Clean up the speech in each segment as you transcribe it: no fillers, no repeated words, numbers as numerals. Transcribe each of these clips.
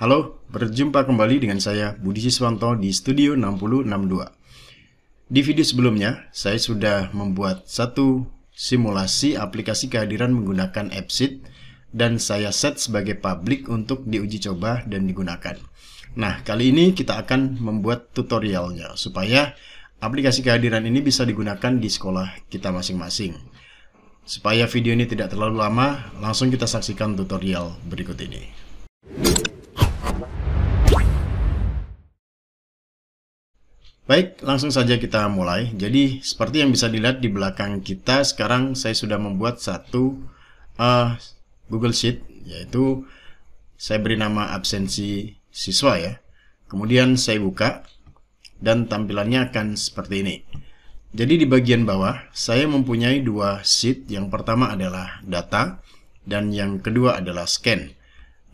Halo, berjumpa kembali dengan saya Budi Siswanto di Studio 6062. Di video sebelumnya, saya sudah membuat satu simulasi aplikasi kehadiran menggunakan AppSheet dan saya set sebagai public untuk diuji coba dan digunakan. Nah, kali ini kita akan membuat tutorialnya supaya aplikasi kehadiran ini bisa digunakan di sekolah kita masing-masing. Supaya video ini tidak terlalu lama, langsung kita saksikan tutorial berikut ini. Baik, langsung saja kita mulai. Jadi, seperti yang bisa dilihat di belakang kita, sekarang saya sudah membuat satu Google Sheet, yaitu saya beri nama absensi siswa ya. Kemudian saya buka, dan tampilannya akan seperti ini. Jadi di bagian bawah, saya mempunyai dua sheet. Yang pertama adalah data, dan yang kedua adalah scan.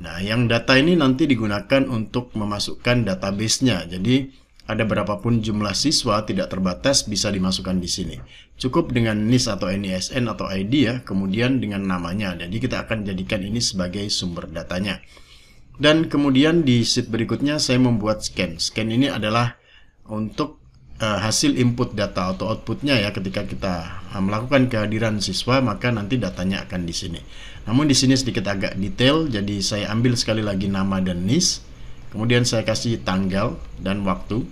Nah, yang data ini nanti digunakan untuk memasukkan database-nya. Jadi, ada berapapun jumlah siswa tidak terbatas bisa dimasukkan di sini. Cukup dengan NIS atau NISN atau ID ya, kemudian dengan namanya. Jadi kita akan jadikan ini sebagai sumber datanya. Dan kemudian di sheet berikutnya saya membuat scan. Scan ini adalah untuk hasil input data atau outputnya ya, ketika kita melakukan kehadiran siswa maka nanti datanya akan di sini. Namun di sini sedikit agak detail, jadi saya ambil sekali lagi nama dan NIS. Kemudian saya kasih tanggal dan waktu.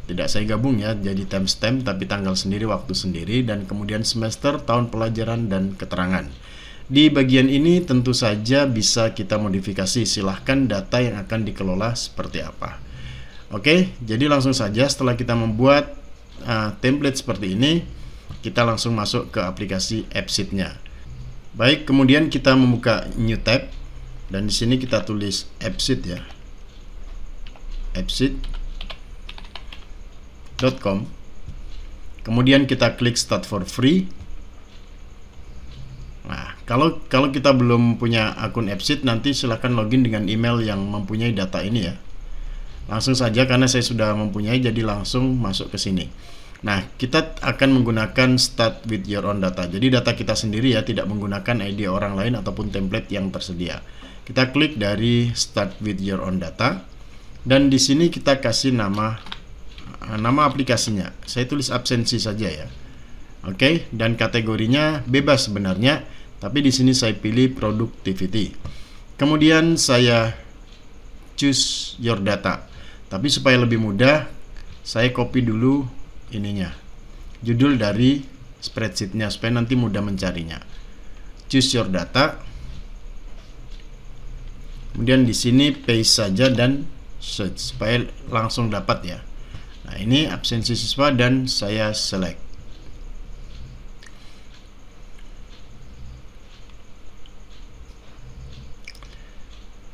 Tidak saya gabung ya, jadi timestamp tapi tanggal sendiri, waktu sendiri, dan kemudian semester, tahun pelajaran, dan keterangan. Di bagian ini tentu saja bisa kita modifikasi, silahkan data yang akan dikelola seperti apa. Oke, jadi langsung saja setelah kita membuat template seperti ini, kita langsung masuk ke aplikasi AppSheet-nya. Baik, kemudian kita membuka new tab, dan di sini kita tulis AppSheet ya. AppSheet.com. Kemudian kita klik start for free. Nah, kalau kita belum punya akun AppSheet, nanti silahkan login dengan email yang mempunyai data ini ya. Langsung saja, karena saya sudah mempunyai, jadi langsung masuk ke sini. Nah, kita akan menggunakan start with your own data. Jadi data kita sendiri ya, tidak menggunakan ID orang lain ataupun template yang tersedia. Kita klik dari start with your own data, dan di sini kita kasih nama aplikasinya. Saya tulis absensi saja ya. Oke, dan kategorinya bebas sebenarnya, tapi di sini saya pilih productivity. Kemudian saya choose your data. Tapi supaya lebih mudah, saya copy dulu ininya, judul dari spreadsheetnya, supaya nanti mudah mencarinya. Choose your data. Kemudian di sini paste saja dan search supaya langsung dapat ya. Nah, ini absensi siswa dan saya select.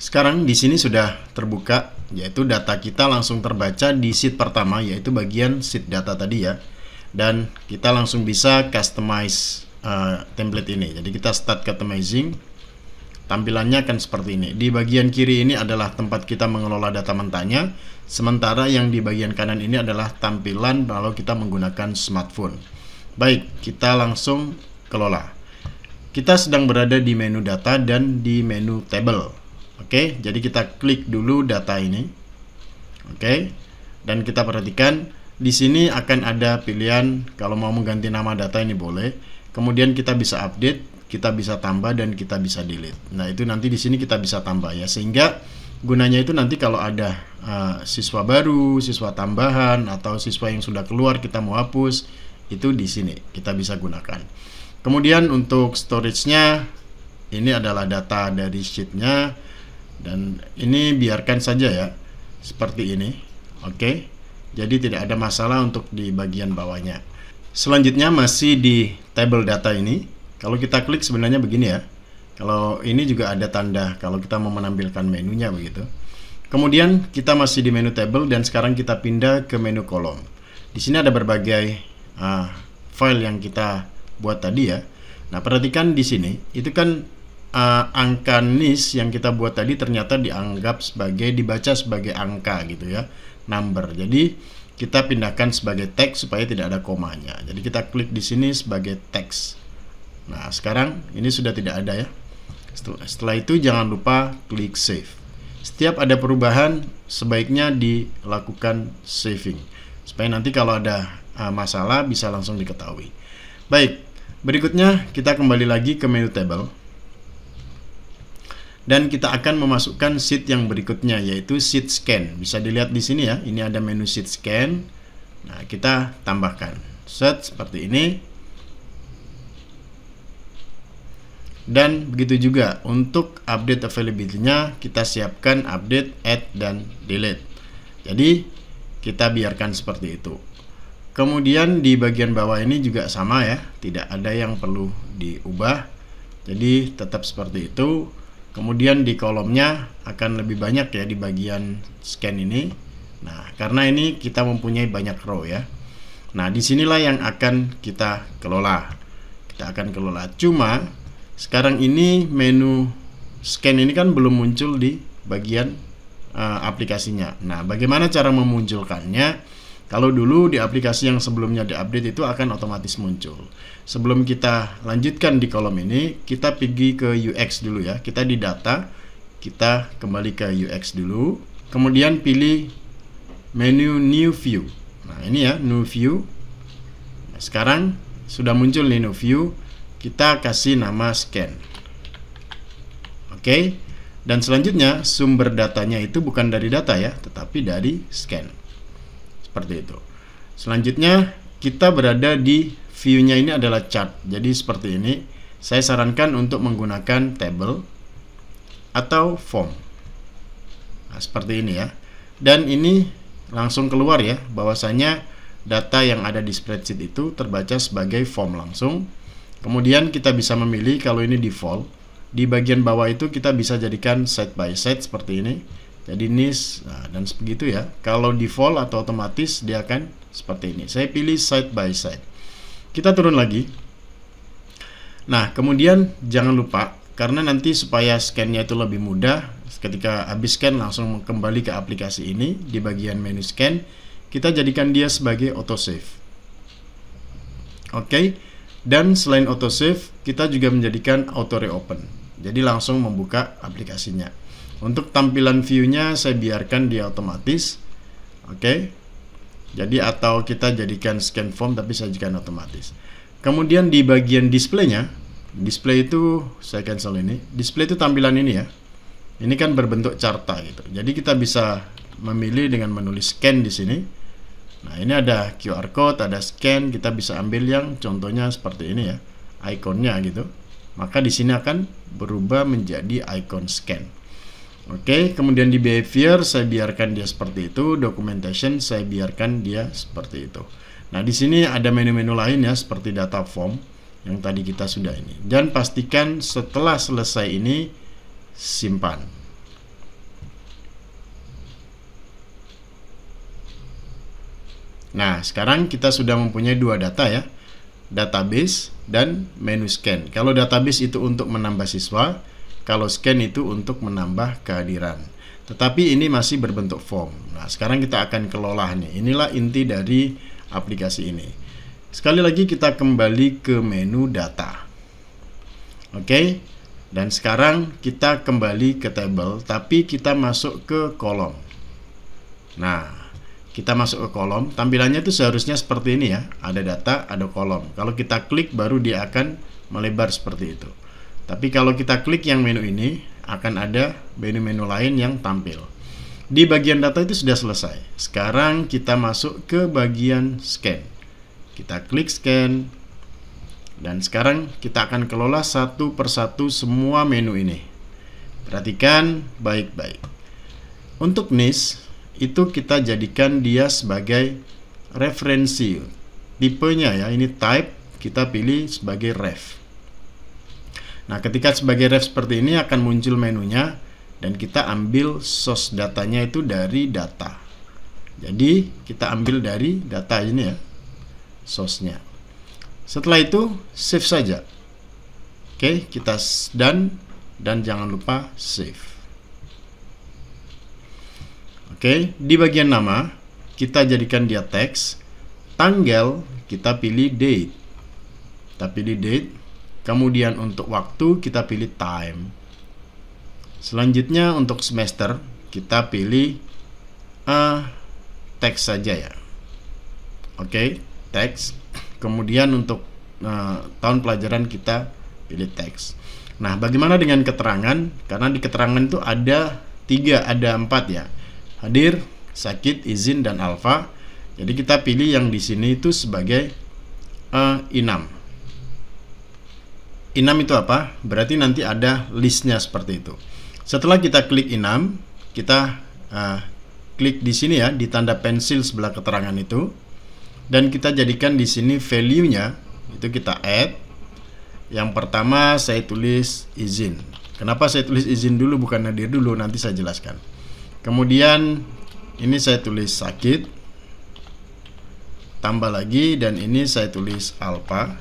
Sekarang di sini sudah terbuka, yaitu data kita langsung terbaca di sheet pertama, yaitu bagian sheet data tadi ya. Dan kita langsung bisa customize template ini. Jadi kita start customizing. Tampilannya akan seperti ini. Di bagian kiri ini adalah tempat kita mengelola data mentahnya, sementara yang di bagian kanan ini adalah tampilan kalau kita menggunakan smartphone. Baik, kita langsung kelola. Kita sedang berada di menu data dan di menu table. Oke, jadi kita klik dulu data ini. Oke, dan kita perhatikan di sini akan ada pilihan kalau mau mengganti nama data, ini boleh. Kemudian kita bisa update, kita bisa tambah, dan kita bisa delete. Nah, itu nanti di sini kita bisa tambah ya, sehingga gunanya itu nanti kalau ada siswa baru, siswa tambahan, atau siswa yang sudah keluar kita mau hapus, itu di sini kita bisa gunakan. Kemudian untuk storage-nya, ini adalah data dari sheet-nya, dan ini biarkan saja ya seperti ini. Oke, jadi tidak ada masalah untuk di bagian bawahnya. Selanjutnya masih di table data ini. Kalau kita klik sebenarnya begini ya. Kalau ini juga ada tanda kalau kita mau menampilkan menunya begitu. Kemudian kita masih di menu table, dan sekarang kita pindah ke menu kolom. Di sini ada berbagai file yang kita buat tadi ya. Nah, perhatikan di sini, itu kan angka NIS yang kita buat tadi ternyata dianggap dibaca sebagai angka gitu ya, number. Jadi kita pindahkan sebagai teks supaya tidak ada komanya. Jadi kita klik di sini sebagai teks. Nah, sekarang ini sudah tidak ada ya. Setelah itu jangan lupa klik save. setiap ada perubahan sebaiknya dilakukan saving supaya nanti kalau ada masalah bisa langsung diketahui. Baik, berikutnya kita kembali lagi ke menu table dan kita akan memasukkan sheet yang berikutnya, yaitu sheet scan. Bisa dilihat di sini ya, ini ada menu sheet scan. Nah, kita tambahkan set seperti ini. Dan begitu juga untuk update availability-nya, kita siapkan update, add, dan delete. Jadi kita biarkan seperti itu. Kemudian di bagian bawah ini juga sama ya, tidak ada yang perlu diubah. Jadi tetap seperti itu. Kemudian di kolomnya akan lebih banyak ya di bagian scan ini. Nah, karena ini kita mempunyai banyak row ya. Nah, disinilah yang akan kita kelola. Kita akan kelola. Cuma sekarang ini menu scan ini kan belum muncul di bagian aplikasinya. Nah, bagaimana cara memunculkannya? Kalau dulu di aplikasi yang sebelumnya diupdate itu akan otomatis muncul. Sebelum kita lanjutkan di kolom ini, kita pergi ke UX dulu ya. Kita di data, kita kembali ke UX dulu. Kemudian pilih menu New View. Nah, ini ya, New View. Nah, sekarang sudah muncul nih New View. Kita kasih nama scan. Oke. Dan selanjutnya sumber datanya itu bukan dari data ya, tetapi dari scan. Seperti itu. Selanjutnya kita berada di view-nya ini adalah chart. Jadi seperti ini. Saya sarankan untuk menggunakan table atau form. Nah, seperti ini ya. Dan ini langsung keluar ya, bahwasanya data yang ada di spreadsheet itu terbaca sebagai form langsung. Kemudian kita bisa memilih kalau ini default. Di bagian bawah itu kita bisa jadikan side by side seperti ini. Jadi ini dan begitu ya. Kalau default atau otomatis dia akan seperti ini. Saya pilih side by side. Kita turun lagi. Nah, kemudian jangan lupa, karena nanti supaya scan-nya itu lebih mudah, ketika habis scan langsung kembali ke aplikasi ini, di bagian menu scan, kita jadikan dia sebagai autosave. Oke. Dan selain autosave, kita juga menjadikan auto reopen. Jadi langsung membuka aplikasinya. Untuk tampilan view-nya saya biarkan dia otomatis. Oke. Jadi atau kita jadikan scan form tapi saya jadikan otomatis. Kemudian di bagian display-nya, display itu saya cancel ini. Display itu tampilan ini ya. Ini kan berbentuk carta gitu. Jadi kita bisa memilih dengan menulis scan di sini. Nah, ini ada QR code, ada scan, kita bisa ambil yang contohnya seperti ini ya, ikonnya gitu. Maka di sini akan berubah menjadi icon scan. Oke, kemudian di behavior saya biarkan dia seperti itu, documentation saya biarkan dia seperti itu. Nah, di sini ada menu-menu lain ya, seperti data form yang tadi kita sudah ini. Dan pastikan setelah selesai ini simpan. Nah, sekarang kita sudah mempunyai dua data ya, database dan menu scan. Kalau database itu untuk menambah siswa, kalau scan itu untuk menambah kehadiran. Tetapi ini masih berbentuk form. Nah, sekarang kita akan kelola nih. Inilah inti dari aplikasi ini. Sekali lagi kita kembali ke menu data. Oke. Dan sekarang kita kembali ke table, tapi kita masuk ke kolom. Nah, kita masuk ke kolom, tampilannya itu seharusnya seperti ini ya. Ada data, ada kolom. Kalau kita klik baru dia akan melebar seperti itu. Tapi kalau kita klik yang menu ini, akan ada menu-menu lain yang tampil. Di bagian data itu sudah selesai. Sekarang kita masuk ke bagian scan. Kita klik scan. Dan sekarang kita akan kelola satu persatu semua menu ini. Perhatikan baik-baik. Untuk niche itu kita jadikan dia sebagai referensi. Tipenya ya, ini type kita pilih sebagai ref. Nah, ketika sebagai ref seperti ini akan muncul menunya dan kita ambil source datanya itu dari data. Jadi kita ambil dari data ini ya, source-nya. Setelah itu save saja. Oke, kita done dan jangan lupa save. Oke, di bagian nama kita jadikan dia teks. Tanggal kita pilih date. Kita pilih date. Kemudian untuk waktu kita pilih time. Selanjutnya untuk semester kita pilih teks saja ya. Oke, teks. Kemudian untuk tahun pelajaran kita pilih teks. Nah, bagaimana dengan keterangan? Karena di keterangan itu ada 4 ya. Hadir, sakit, izin, dan alfa. Jadi kita pilih yang di sini itu sebagai inam. Inam itu apa? Berarti nanti ada listnya seperti itu. Setelah kita klik inam, kita klik di sini ya, di tanda pensil sebelah keterangan itu, dan kita jadikan di sini value-nya itu kita add. Yang pertama saya tulis izin. Kenapa saya tulis izin dulu bukan hadir dulu, nanti saya jelaskan. Kemudian ini saya tulis sakit, tambah lagi, dan ini saya tulis alfa,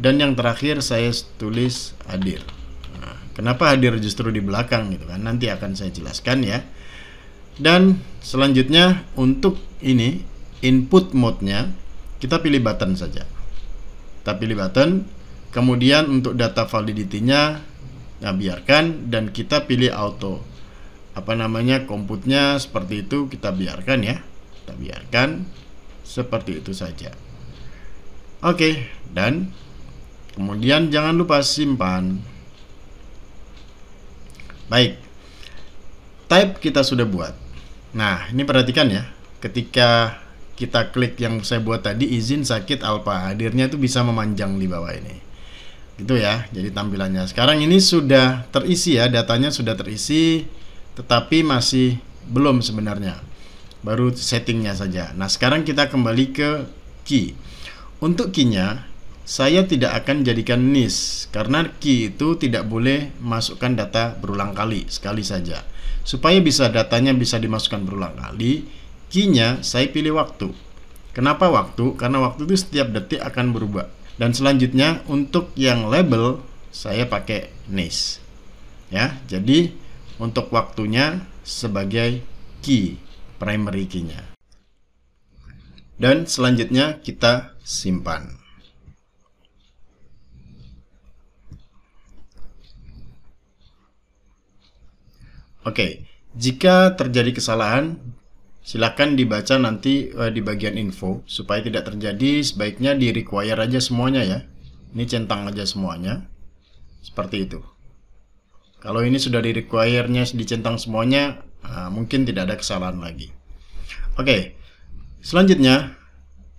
dan yang terakhir saya tulis hadir. Nah, kenapa hadir justru di belakang gitu kan, nanti akan saya jelaskan ya. Dan selanjutnya untuk ini input mode-nya kita pilih button saja. Kita pilih button. Kemudian untuk data validity-nya biarkan, dan kita pilih auto compute-nya seperti itu, kita biarkan ya. Kita biarkan seperti itu saja. Oke, dan kemudian jangan lupa simpan. Baik. Type kita sudah buat. Nah, ini perhatikan ya. Ketika kita klik yang saya buat tadi, izin, sakit, alfa, hadirnya itu bisa memanjang di bawah ini. Gitu ya. Jadi tampilannya. Sekarang ini sudah terisi ya, datanya sudah terisi, tetapi masih belum sebenarnya. Baru settingnya saja. Nah, sekarang kita kembali ke key. Untuk key-nya saya tidak akan jadikan nis, karena key itu tidak boleh masukkan data berulang kali, sekali saja. Supaya datanya bisa dimasukkan berulang kali, key-nya saya pilih waktu. Kenapa waktu? Karena waktu itu setiap detik akan berubah. Dan selanjutnya untuk yang label saya pakai nis. Ya, jadi untuk waktunya sebagai key, primary key-nya. Dan selanjutnya kita simpan. Oke, jika terjadi kesalahan, silakan dibaca nanti di bagian info. Supaya tidak terjadi, sebaiknya di require aja semuanya ya. Ini centang aja semuanya. Seperti itu. Kalau ini sudah di require-nya dicentang semuanya, mungkin tidak ada kesalahan lagi. Oke, selanjutnya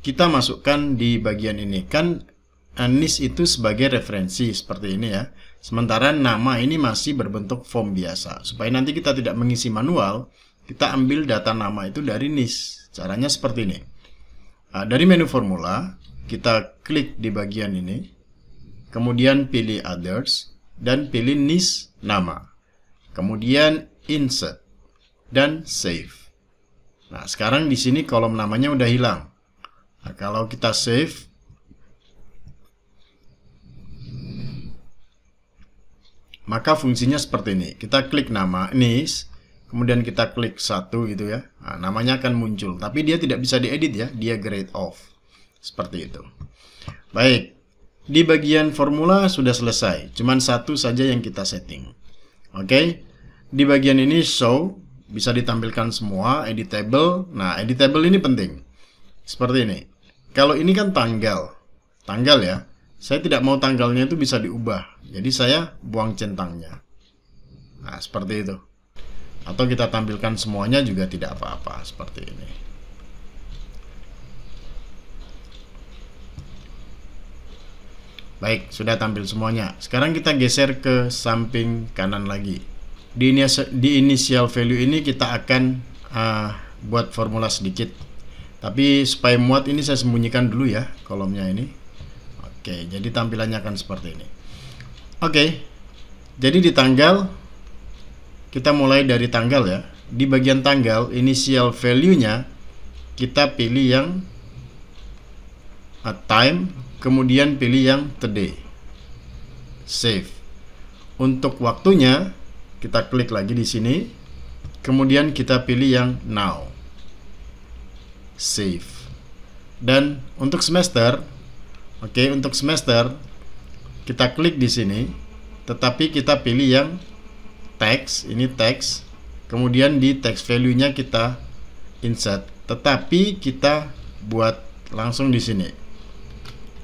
kita masukkan di bagian ini. Kan nis itu sebagai referensi seperti ini ya. Sementara nama ini masih berbentuk form biasa. Supaya nanti kita tidak mengisi manual, kita ambil data nama itu dari nis. Caranya seperti ini. Dari menu formula, kita klik di bagian ini, kemudian pilih others, dan pilih nis nama. Kemudian insert, dan save. Nah, sekarang di sini kolom namanya udah hilang. Nah, kalau kita save, maka fungsinya seperti ini. Kita klik nama nis, kemudian kita klik satu gitu ya. Nah, namanya akan muncul, tapi dia tidak bisa diedit ya, dia grayed off. Seperti itu. Baik, di bagian formula sudah selesai. Cuman satu saja yang kita setting. Oke, di bagian ini show, bisa ditampilkan semua, editable. Nah, editable ini penting. Seperti ini. Kalau ini kan tanggal ya. Saya tidak mau tanggalnya itu bisa diubah. Jadi saya buang centangnya. Nah, seperti itu. Atau kita tampilkan semuanya juga tidak apa-apa, seperti ini. Baik, sudah tampil semuanya. Sekarang kita geser ke samping kanan lagi. Di initial value ini kita akan buat formula sedikit. Tapi supaya muat ini saya sembunyikan dulu ya kolomnya ini. Oke, jadi tampilannya akan seperti ini. Oke, jadi di tanggal, kita mulai dari tanggal ya. Di bagian tanggal, initial value-nya kita pilih yang time, kemudian pilih yang today. Save. Untuk waktunya, kita klik lagi di sini, kemudian kita pilih yang now. Save. Dan untuk semester, oke, untuk semester kita klik di sini, tetapi kita pilih yang teks, ini teks, kemudian di text value-nya kita insert, tetapi kita buat langsung di sini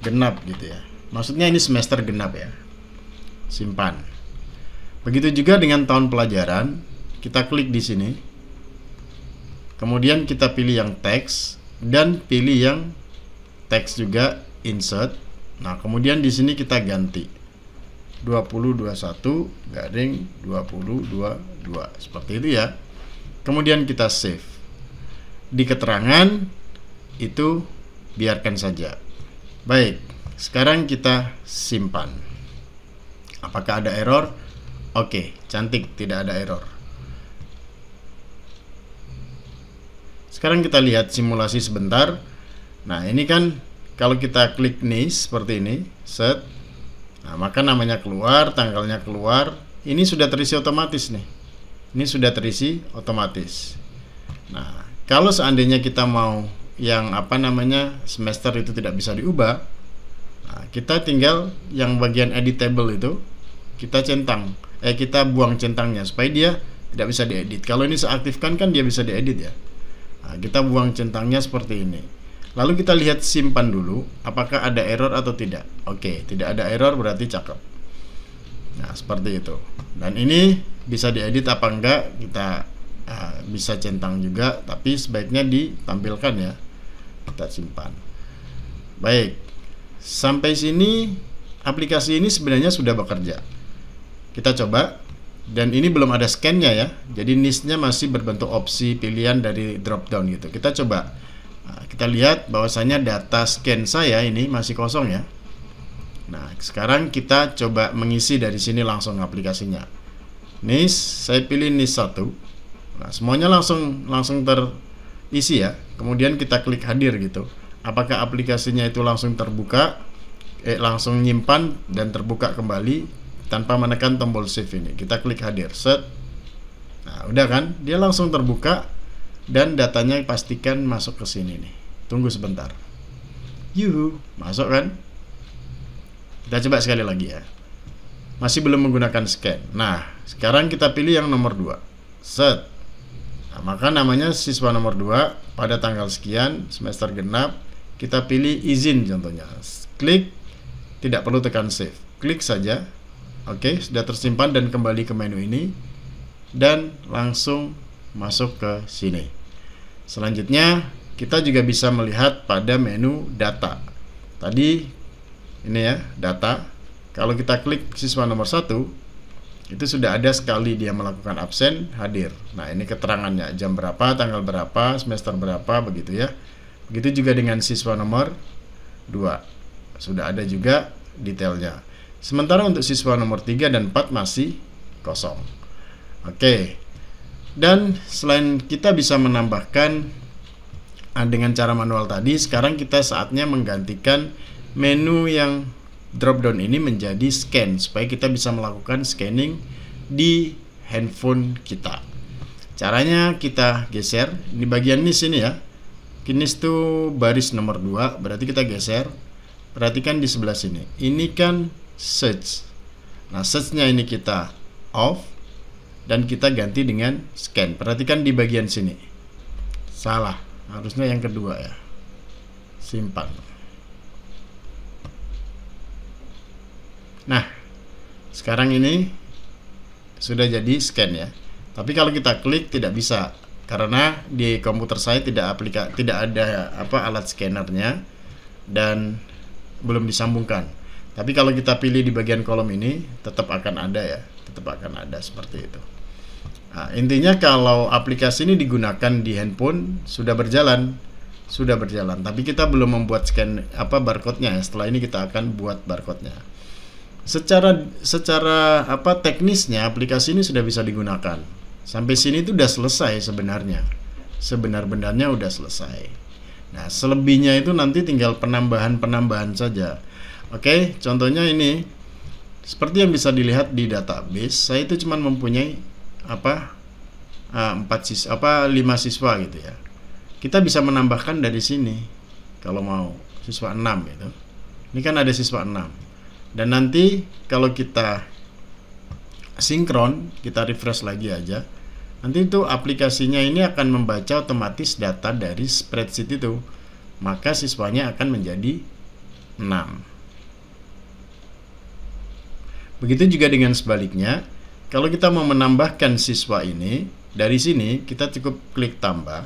genap gitu ya. Maksudnya ini semester genap ya. Simpan. Begitu juga dengan tahun pelajaran, kita klik di sini. Kemudian kita pilih yang teks dan pilih yang teks juga insert. Nah, kemudian di sini kita ganti 2021 garing 2022 seperti itu ya. Kemudian kita save. Di keterangan itu biarkan saja. Baik, sekarang kita simpan. Apakah ada error? Oke, cantik, tidak ada error. Sekarang kita lihat simulasi sebentar. Nah, ini kan kalau kita klik nih seperti ini, set. Nah, maka namanya keluar, tanggalnya keluar. Ini sudah terisi otomatis nih. Ini sudah terisi otomatis. Nah, kalau seandainya kita mau yang semester itu tidak bisa diubah, nah, kita tinggal yang bagian editable itu kita centang, kita buang centangnya supaya dia tidak bisa diedit. Kalau ini seaktifkan kan dia bisa diedit ya. Nah, kita buang centangnya seperti ini. Lalu kita lihat simpan dulu, apakah ada error atau tidak. Oke, tidak ada error berarti cakep. Nah, seperti itu. Dan ini bisa diedit apa enggak, kita bisa centang juga, tapi sebaiknya ditampilkan ya. Kita simpan. Baik, sampai sini aplikasi ini sebenarnya sudah bekerja. Kita coba, dan ini belum ada scan-nya ya. Jadi niche-nya masih berbentuk opsi pilihan dari drop down gitu. Kita coba. Nah, kita lihat bahwasanya data scan saya ini masih kosong ya. Nah, sekarang kita coba mengisi dari sini langsung aplikasinya. Niche, saya pilih niche 1. Nah, semuanya langsung terisi ya. Kemudian kita klik hadir gitu. Apakah aplikasinya itu langsung terbuka, langsung nyimpan dan terbuka kembali tanpa menekan tombol save ini. Kita klik hadir, set. Nah, udah kan? Dia langsung terbuka. Dan datanya pastikan masuk ke sini nih. Tunggu sebentar. Yuhu, masuk kan? Kita coba sekali lagi ya. Masih belum menggunakan scan. Nah, sekarang kita pilih yang nomor 2. Set. Nah, maka namanya siswa nomor 2 pada tanggal sekian, semester genap. Kita pilih izin contohnya. Klik, tidak perlu tekan save. Klik saja. Oke, sudah tersimpan dan kembali ke menu ini. Dan langsung masuk ke sini. Selanjutnya kita juga bisa melihat pada menu data. Tadi ini ya, data. Kalau kita klik siswa nomor 1, itu sudah ada sekali dia melakukan absen, hadir. Nah, ini keterangannya, jam berapa, tanggal berapa, semester berapa, begitu ya. Begitu juga dengan siswa nomor 2. Sudah ada juga detailnya. Sementara untuk siswa nomor 3 dan 4 masih kosong. Oke. Dan selain kita bisa menambahkan dengan cara manual tadi, sekarang kita saatnya menggantikan menu yang drop down ini menjadi scan, supaya kita bisa melakukan scanning di handphone kita. Caranya kita geser di bagian niche ini ya. Niche itu baris nomor 2, berarti kita geser. Perhatikan di sebelah sini. Ini kan search. Nah, search-nya ini kita off dan kita ganti dengan scan. Perhatikan di bagian sini. Salah, harusnya yang kedua ya. Simpan. Nah, sekarang ini sudah jadi scan ya. Tapi kalau kita klik tidak bisa, karena di komputer saya tidak ada alat scannernya dan belum disambungkan. Tapi kalau kita pilih di bagian kolom ini tetap akan ada ya, tetap akan ada seperti itu. Nah, intinya kalau aplikasi ini digunakan di handphone sudah berjalan, tapi kita belum membuat scan barcode-nya ya. Setelah ini kita akan buat barcode-nya. Secara teknisnya aplikasi ini sudah bisa digunakan. Sampai sini itu udah selesai sebenarnya. Sebenar-benarnya udah selesai. Nah, selebihnya itu nanti tinggal penambahan saja. Oke, contohnya ini seperti yang bisa dilihat di database, saya itu cuma mempunyai 5 siswa gitu ya. Kita bisa menambahkan dari sini kalau mau siswa 6 gitu. Ini kan ada siswa 6. Dan nanti kalau kita sinkron, kita refresh lagi aja. nanti itu aplikasinya ini akan membaca otomatis data dari spreadsheet itu, maka siswanya akan menjadi 6. Begitu juga dengan sebaliknya, kalau kita mau menambahkan siswa ini, dari sini kita cukup klik tambah,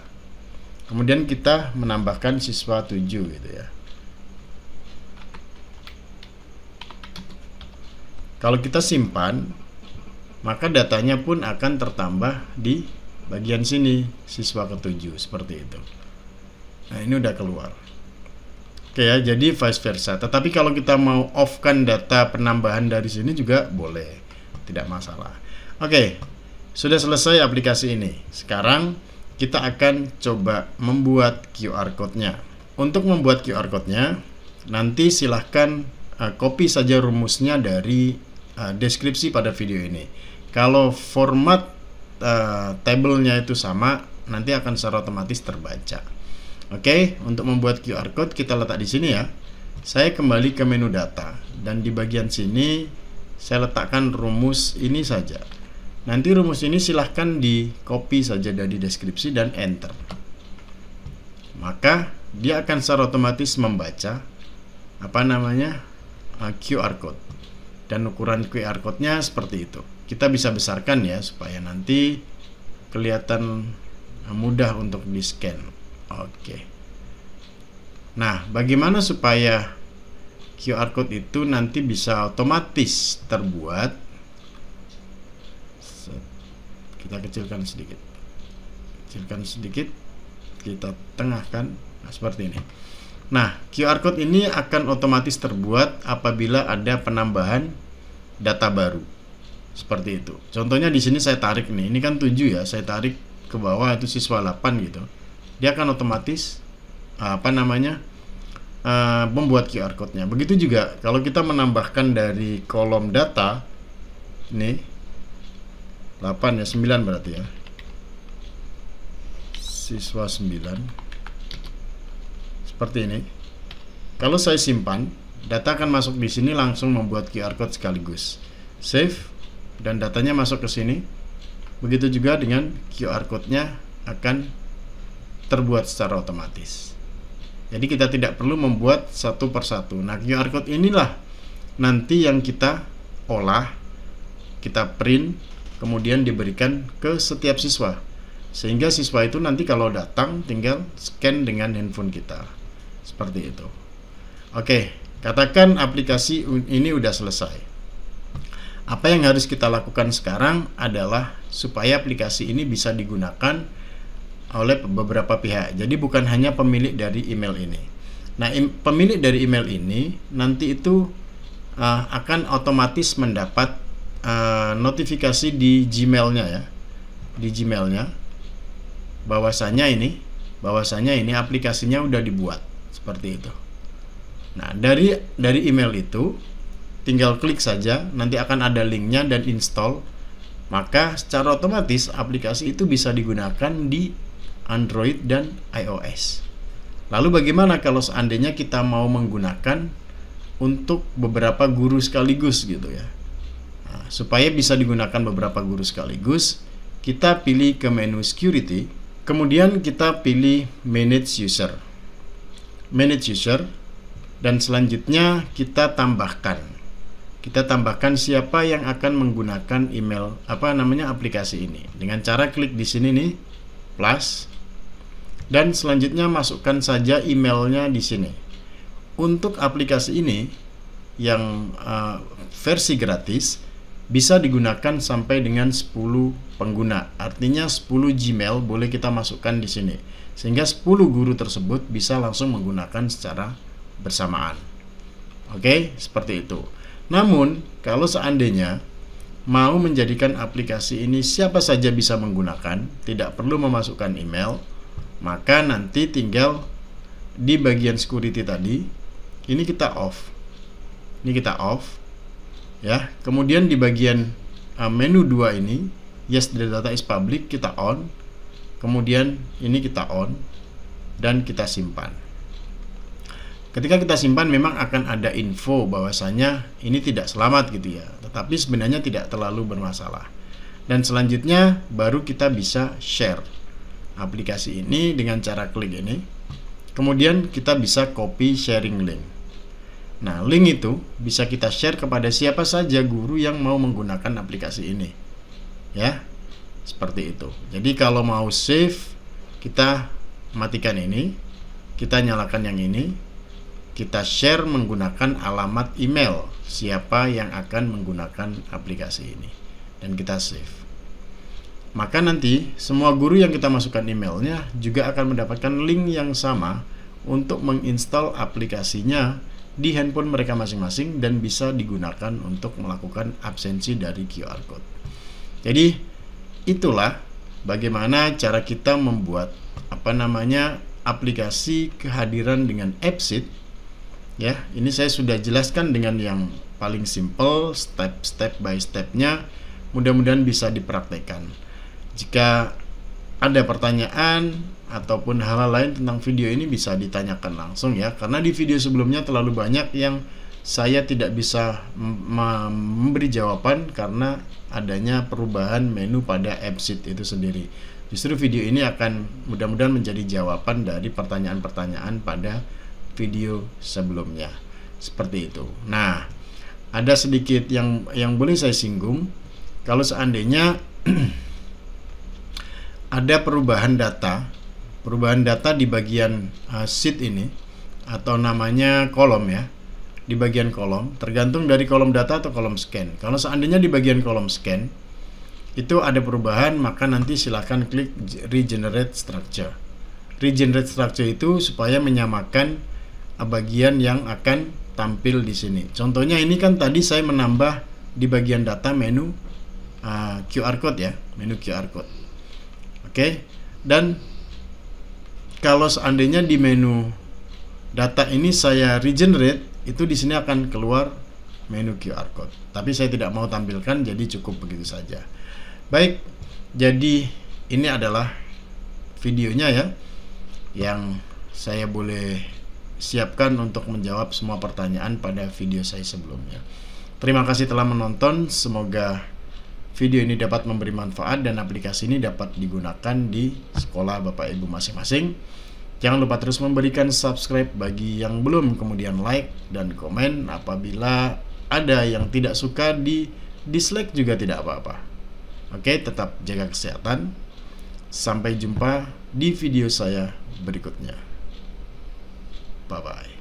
kemudian kita menambahkan siswa 7 gitu ya. Kalau kita simpan, maka datanya pun akan tertambah di bagian sini, siswa ke-7, seperti itu. Nah, ini udah keluar. Oke ya, jadi vice versa. Tetapi kalau kita mau off-kan data penambahan dari sini juga boleh, tidak masalah. Oke, sudah selesai aplikasi ini. Sekarang kita akan coba membuat QR code-nya. Untuk membuat QR code-nya, nanti silahkan copy saja rumusnya dari deskripsi pada video ini. Kalau format tabelnya itu sama, nanti akan secara otomatis terbaca. Oke, untuk membuat QR code kita letak di sini ya. Saya kembali ke menu data dan di bagian sini saya letakkan rumus ini saja. Nanti rumus ini silahkan di copy saja dari deskripsi dan enter. Maka dia akan secara otomatis membaca QR code. Dan ukuran QR code-nya seperti itu. Kita bisa besarkan ya supaya nanti kelihatan mudah untuk di-scan. Oke. Nah, bagaimana supaya QR code itu nanti bisa otomatis terbuat? Kita kecilkan sedikit. Kita tengahkan. Nah, seperti ini. Nah, QR code ini akan otomatis terbuat apabila ada penambahan data baru. Seperti itu. Contohnya di sini saya tarik nih. Ini kan 7 ya, saya tarik ke bawah itu siswa 8 gitu. Dia akan otomatis membuat QR code-nya. Begitu juga kalau kita menambahkan dari kolom data ini 8 ya, 9 berarti ya. Siswa 9. Seperti ini. Kalau saya simpan, data akan masuk di sini langsung membuat QR code sekaligus. Save dan datanya masuk ke sini. Begitu juga dengan QR code-nya akan terbuat secara otomatis. Jadi kita tidak perlu membuat satu persatu. Nah, QR code inilah nanti yang kita olah, kita print, kemudian diberikan ke setiap siswa. Sehingga siswa itu nanti kalau datang tinggal scan dengan handphone kita. Seperti itu. Oke, katakan aplikasi ini udah selesai. Apa yang harus kita lakukan sekarang adalah supaya aplikasi ini bisa digunakan oleh beberapa pihak. Jadi bukan hanya pemilik dari email ini. Nah, pemilik dari email ini nanti itu akan otomatis mendapat notifikasi di Gmail-nya ya. Di Gmail-nya bahwasanya ini aplikasinya udah dibuat. Seperti itu. Nah, dari email itu tinggal klik saja, nanti akan ada linknya dan install. Maka secara otomatis aplikasi itu bisa digunakan di Android dan iOS. Lalu bagaimana kalau seandainya kita mau menggunakan untuk beberapa guru sekaligus gitu ya. Nah, supaya bisa digunakan beberapa guru sekaligus, kita pilih ke menu security, kemudian kita pilih manage user, dan selanjutnya kita tambahkan siapa yang akan menggunakan email aplikasi ini dengan cara klik di sini nih plus, dan selanjutnya masukkan saja emailnya di sini. Untuk aplikasi ini yang versi gratis bisa digunakan sampai dengan 10 pengguna, artinya 10 Gmail boleh kita masukkan di sini. Sehingga 10 guru tersebut bisa langsung menggunakan secara bersamaan. Oke, seperti itu. Namun, kalau seandainya mau menjadikan aplikasi ini siapa saja bisa menggunakan, tidak perlu memasukkan email, maka nanti tinggal di bagian security tadi, ini kita off. Ya. Kemudian di bagian menu 2 ini, yes the data is public, kita on. Kemudian ini kita on dan kita simpan. Ketika kita simpan memang akan ada info bahwasanya ini tidak selamat gitu ya. Tetapi sebenarnya tidak terlalu bermasalah. Dan selanjutnya baru kita bisa share aplikasi ini dengan cara klik ini. Kemudian kita bisa copy sharing link. Nah, link itu bisa kita share kepada siapa saja guru yang mau menggunakan aplikasi ini. Ya, seperti itu. Jadi kalau mau save, kita matikan ini, kita nyalakan yang ini, kita share menggunakan alamat email siapa yang akan menggunakan aplikasi ini, dan kita save. Maka nanti semua guru yang kita masukkan emailnya juga akan mendapatkan link yang sama untuk menginstal aplikasinya di handphone mereka masing-masing dan bisa digunakan untuk melakukan absensi dari QR Code. Jadi itulah bagaimana cara kita membuat aplikasi kehadiran dengan AppSheet. Ya, ini saya sudah jelaskan dengan yang paling simple, step by stepnya. Mudah-mudahan bisa dipraktekkan. Jika ada pertanyaan ataupun hal-hal lain tentang video ini bisa ditanyakan langsung ya, karena di video sebelumnya terlalu banyak yang saya tidak bisa memberi jawaban karena adanya perubahan menu pada AppSheet itu sendiri. Justru video ini akan mudah-mudahan menjadi jawaban dari pertanyaan-pertanyaan pada video sebelumnya. Seperti itu. Nah, ada sedikit yang boleh saya singgung. Kalau seandainya ada perubahan data di bagian sheet ini, atau namanya kolom ya, di bagian kolom, tergantung dari kolom data atau kolom scan. Kalau seandainya di bagian kolom scan itu ada perubahan, maka nanti silakan klik regenerate structure. Regenerate structure itu supaya menyamakan bagian yang akan tampil di sini. Contohnya ini kan tadi saya menambah di bagian data menu QR code ya, menu QR code. Oke, dan kalau seandainya di menu data ini saya regenerate, itu di sini akan keluar menu QR code. Tapi saya tidak mau tampilkan, jadi cukup begitu saja. Baik, jadi ini adalah videonya ya, yang saya boleh siapkan untuk menjawab semua pertanyaan pada video saya sebelumnya. Terima kasih telah menonton. Semoga video ini dapat memberi manfaat dan aplikasi ini dapat digunakan di sekolah Bapak Ibu masing-masing. Jangan lupa terus memberikan subscribe bagi yang belum, kemudian like dan komen. Apabila ada yang tidak suka, di dislike juga tidak apa-apa. Oke, tetap jaga kesehatan. Sampai jumpa di video saya berikutnya. Bye-bye.